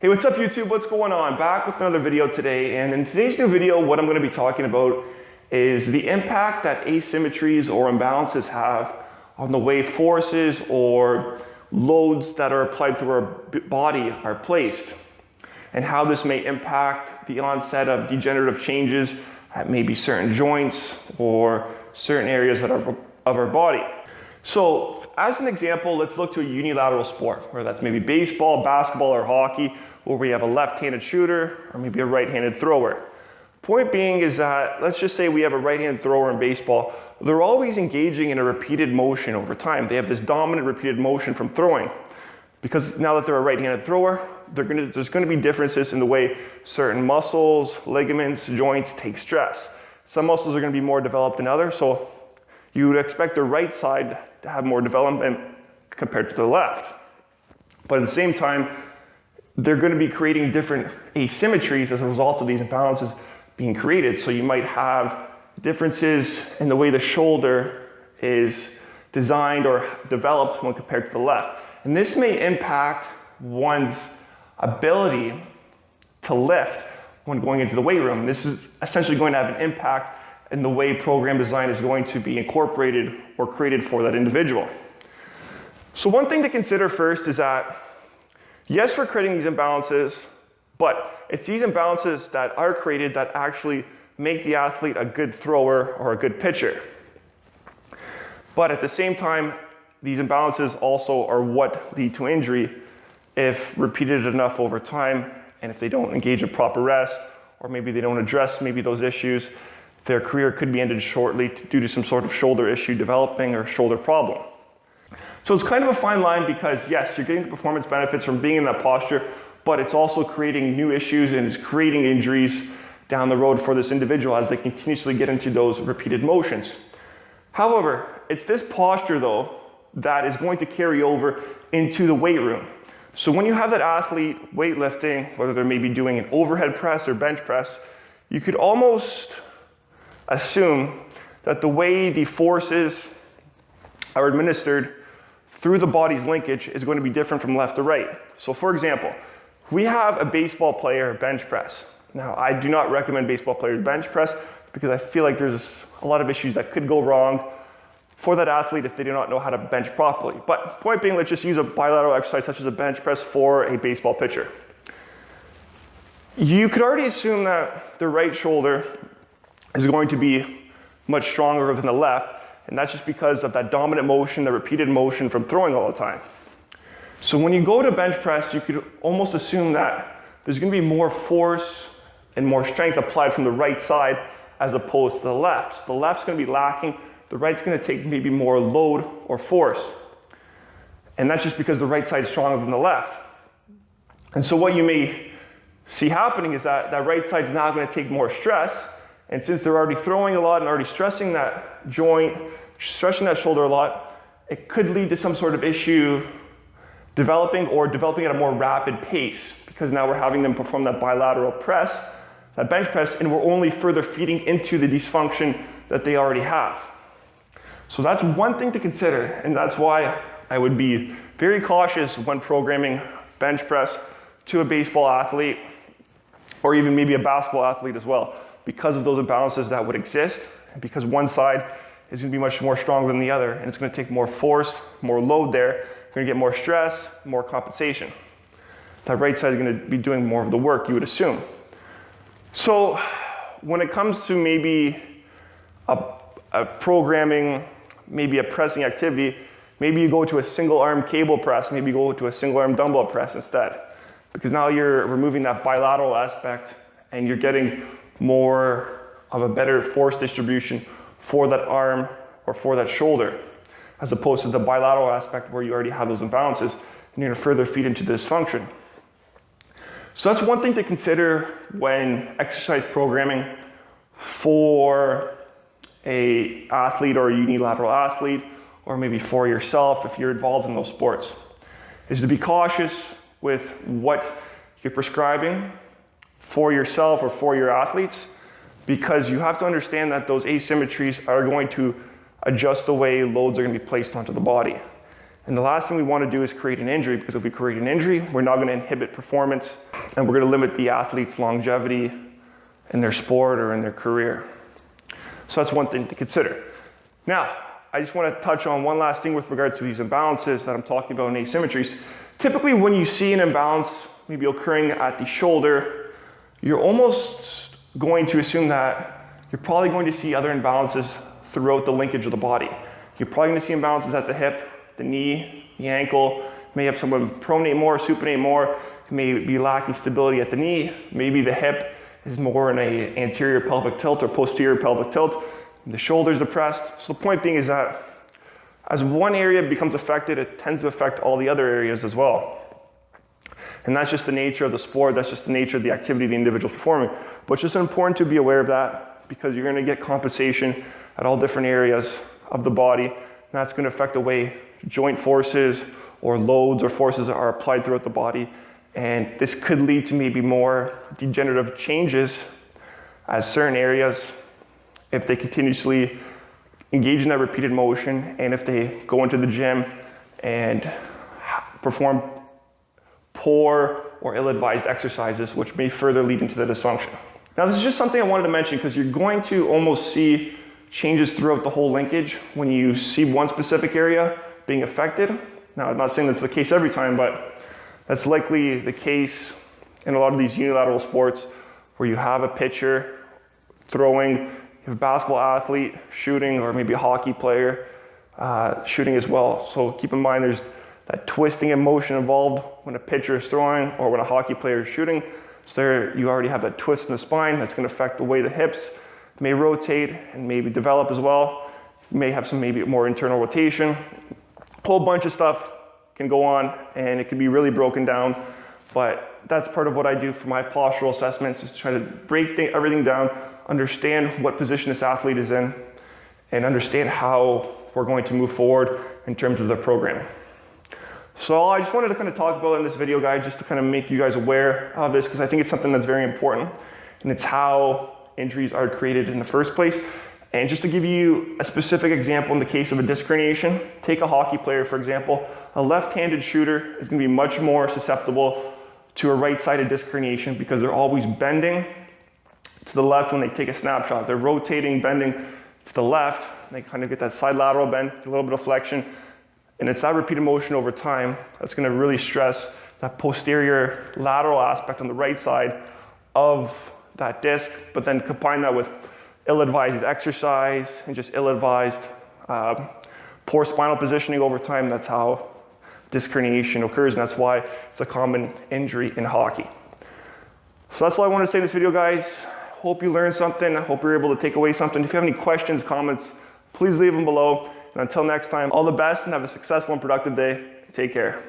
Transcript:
Hey, what's up YouTube? What's going on? Back with another video today, and in today's new video, what I'm going to be talking about is the impact that asymmetries or imbalances have on the way forces or loads that are applied through our body are placed, and how this may impact the onset of degenerative changes at maybe certain joints or certain areas of our body. So as an example, let's look to a unilateral sport, where that's maybe baseball, basketball, or hockey, where we have a left-handed shooter or maybe a right-handed thrower. Point being is that, let's just say we have a right-handed thrower in baseball. They're always engaging in a repeated motion over time. They have this dominant repeated motion from throwing. Because now that they're a right-handed thrower, there's going to be differences in the way certain muscles, ligaments, joints take stress. Some muscles are going to be more developed than others, so you would expect the right side to have more development compared to the left. But at the same time, they're going to be creating different asymmetries as a result of these imbalances being created. So you might have differences in the way the shoulder is designed or developed when compared to the left. And this may impact one's ability to lift when going into the weight room. This is essentially going to have an impact in the way program design is going to be incorporated or created for that individual. So one thing to consider first is that, yes, we're creating these imbalances, but it's these imbalances that are created that actually make the athlete a good thrower or a good pitcher. But at the same time, these imbalances also are what lead to injury if repeated enough over time, and if they don't engage in proper rest, or maybe they don't address maybe those issues, their career could be ended shortly due to some sort of shoulder issue developing or shoulder problem. So it's kind of a fine line because, yes, you're getting the performance benefits from being in that posture, but it's also creating new issues and it's creating injuries down the road for this individual as they continuously get into those repeated motions. However, it's this posture, though, that is going to carry over into the weight room. So when you have that athlete weightlifting, whether they're maybe doing an overhead press or bench press, you could almost assume that the way the forces are administered through the body's linkage is going to be different from left to right. So for example, we have a baseball player bench press. Now, I do not recommend baseball players bench press because I feel like there's a lot of issues that could go wrong for that athlete if they do not know how to bench properly. But point being, let's just use a bilateral exercise such as a bench press for a baseball pitcher. You could already assume that the right shoulder is going to be much stronger than the left, and that's just because of that dominant motion, the repeated motion from throwing all the time. So when you go to bench press, you could almost assume that there's going to be more force and more strength applied from the right side as opposed to the left. So the left's going to be lacking, the right's going to take maybe more load or force. And that's just because the right side is stronger than the left. And so what you may see happening is that that right side's now going to take more stress, and since they're already throwing a lot and already stressing that joint, stretching that shoulder a lot, it could lead to some sort of issue developing at a more rapid pace, because now we're having them perform that bilateral press, that bench press, and we're only further feeding into the dysfunction that they already have. So that's one thing to consider, and that's why I would be very cautious when programming bench press to a baseball athlete, or even maybe a basketball athlete as well, because of those imbalances that would exist, and because one side is going to be much more stronger than the other, and it's going to take more force, more load there, you're going to get more stress, more compensation. That right side is going to be doing more of the work, you would assume. So when it comes to maybe a programming, maybe a pressing activity, maybe you go to a single arm cable press, maybe you go to a single arm dumbbell press instead, because now you're removing that bilateral aspect and you're getting more of a better force distribution for that arm or for that shoulder, as opposed to the bilateral aspect where you already have those imbalances and you're going to further feed into the dysfunction. So that's one thing to consider when exercise programming for an athlete or a unilateral athlete, or maybe for yourself if you're involved in those sports, is to be cautious with what you're prescribing for yourself or for your athletes, because you have to understand that those asymmetries are going to adjust the way loads are going to be placed onto the body. And the last thing we want to do is create an injury, because if we create an injury, we're not going to inhibit performance and we're going to limit the athlete's longevity in their sport or in their career. So that's one thing to consider. Now, I just want to touch on one last thing with regards to these imbalances that I'm talking about in asymmetries. Typically, when you see an imbalance maybe occurring at the shoulder, you're almost going to assume that you're probably going to see other imbalances throughout the linkage of the body. You're probably going to see imbalances at the hip, the knee, the ankle. You may have someone pronate more, supinate more. You may be lacking stability at the knee. Maybe the hip is more in an anterior pelvic tilt or posterior pelvic tilt. The shoulder's depressed. So the point being is that as one area becomes affected, it tends to affect all the other areas as well. And that's just the nature of the sport. That's just the nature of the activity the individual's performing. But it's just important to be aware of that, because you're going to get compensation at all different areas of the body. And that's going to affect the way joint forces or loads or forces are applied throughout the body. And this could lead to maybe more degenerative changes as certain areas, if they continuously engage in that repeated motion, and if they go into the gym and perform poor or ill-advised exercises, which may further lead into the dysfunction. Now, this is just something I wanted to mention because you're going to almost see changes throughout the whole linkage when you see one specific area being affected. Now, I'm not saying that's the case every time, but that's likely the case in a lot of these unilateral sports where you have a pitcher throwing, you have a basketball athlete shooting, or maybe a hockey player shooting as well. So keep in mind there's that twisting and motion involved when a pitcher is throwing or when a hockey player is shooting. So there you already have that twist in the spine that's going to affect the way the hips may rotate and maybe develop as well. You may have some maybe more internal rotation. A whole bunch of stuff can go on and it can be really broken down, but that's part of what I do for my postural assessments, is to try to break everything down, understand what position this athlete is in, and understand how we're going to move forward in terms of the programming. So I just wanted to kind of talk about in this video, guys, just to kind of make you guys aware of this, because I think it's something that's very important, and it's how injuries are created in the first place. And just to give you a specific example, in the case of a disc herniation, take a hockey player, for example. A left-handed shooter is going to be much more susceptible to a right-sided disc herniation because they're always bending to the left when they take a snapshot. They're rotating, bending to the left. They kind of get that side lateral bend, a little bit of flexion. And it's that repeated motion over time that's going to really stress that posterior lateral aspect on the right side of that disc, but then combine that with ill-advised exercise and just ill-advised poor spinal positioning over time. That's how disc herniation occurs, and that's why it's a common injury in hockey. So that's all I want to say in this video, guys. Hope you learned something. I hope you're able to take away something. If you have any questions, comments, please leave them below. And until next time, all the best and have a successful and productive day. Take care.